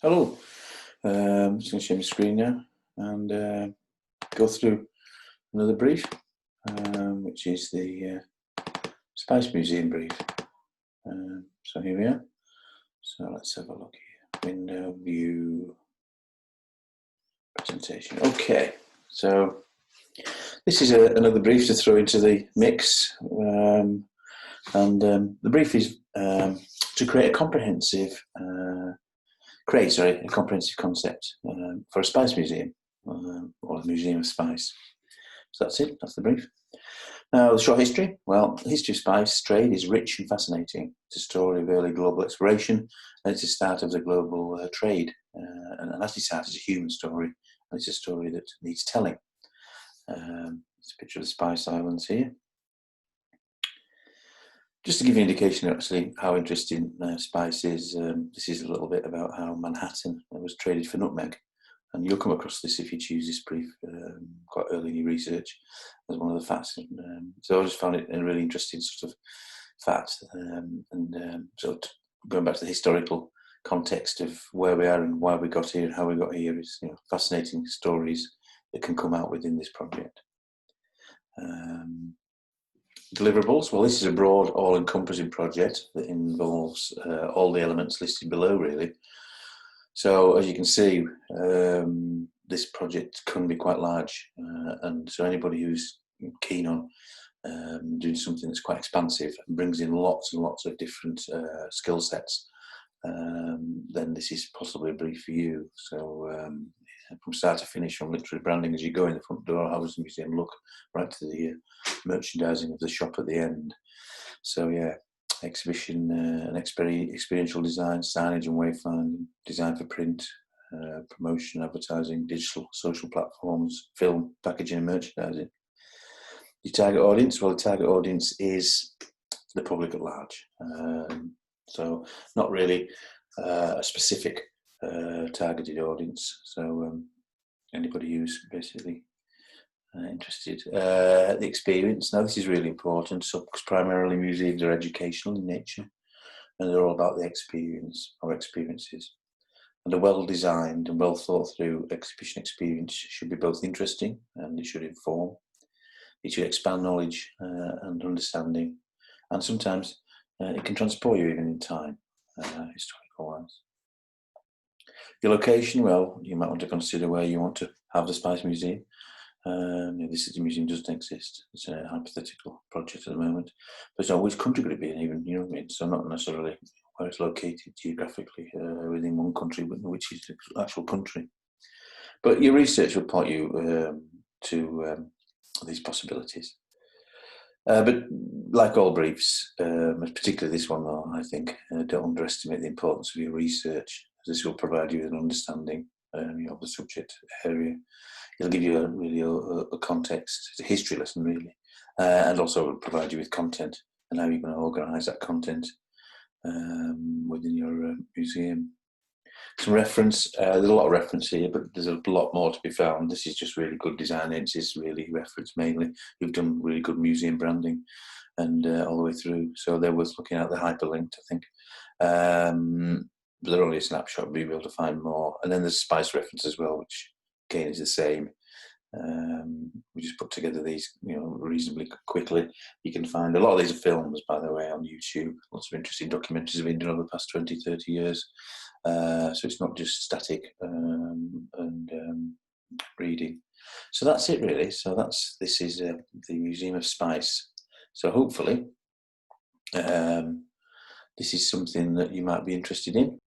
Hello, just going to share my screen now and go through another brief, which is the Spice Museum brief. So here we are. So let's have a look here. Window, view, presentation. Okay, so this is another brief to throw into the mix. The brief is to create a comprehensive concept for a spice museum, or a museum of spice. So that's it, that's the brief. Now, the short history. Well, the history of spice trade is rich and fascinating. It's a story of early global exploration, and it's the start of the global trade. And as it starts, it's a human story, and it's a story that needs telling. It's a picture of the Spice Islands here. Just to give you an indication of actually how interesting spice is, this is a little bit about how Manhattan was traded for nutmeg. And you'll come across this if you choose this brief quite early in your research as one of the facts. So I just found it a really interesting sort of fact. So going back to the historical context of where we are and why we got here and how we got here is, fascinating stories that can come out within this project. Deliverables. Well, this is a broad, all-encompassing project that involves all the elements listed below, really. So, as you can see, this project can be quite large, and so anybody who's keen on doing something that's quite expansive and brings in lots and lots of different skill sets, then this is possibly a brief for you. So, from start to finish, from literary branding as you go in the front door, how does the museum look, right to the merchandising of the shop at the end. So yeah, exhibition and experiential design, signage and wayfinding, design for print, promotion, advertising, digital, social platforms, film, packaging and merchandising. Your target audience? Well, the target audience is the public at large. So not really a specific targeted audience. So anybody who's basically interested. The experience. Now, this is really important. So, because primarily museums are educational in nature, and they're all about the experience or experiences. And a well-designed and well-thought-through exhibition experience should be both interesting and it should inform. It should expand knowledge and understanding, and sometimes it can transport you even in time, historical-wise. Your location, well, you might want to consider where you want to have the Spice Museum. This city museum doesn't exist. It's a hypothetical project at the moment. But so which country could it be in even, you know what I mean? So not necessarily where it's located geographically within one country, but which is the actual country. But your research will point you to these possibilities. But like all briefs, particularly this one though, I think, don't underestimate the importance of your research, as this will provide you with an understanding of the subject area. It'll give you a context, it's a history lesson really, and also provide you with content and how you're going to organise that content within your museum. Some reference, there's a lot of reference here, but there's a lot more to be found. This is just really good design agencies, really reference mainly, who've done really good museum branding and all the way through. So they're worth looking at. They're hyperlinked, I think. But they're only a snapshot, but you'll be able to find more. And then there's Spice reference as well, which again is the same. We just put together these, reasonably quickly. You can find a lot of these are films, by the way, on YouTube. Lots of interesting documentaries have been done over the past 20, 30 years. So it's not just static and reading. So that's it, really. So this is the Museum of Spice. So hopefully, this is something that you might be interested in.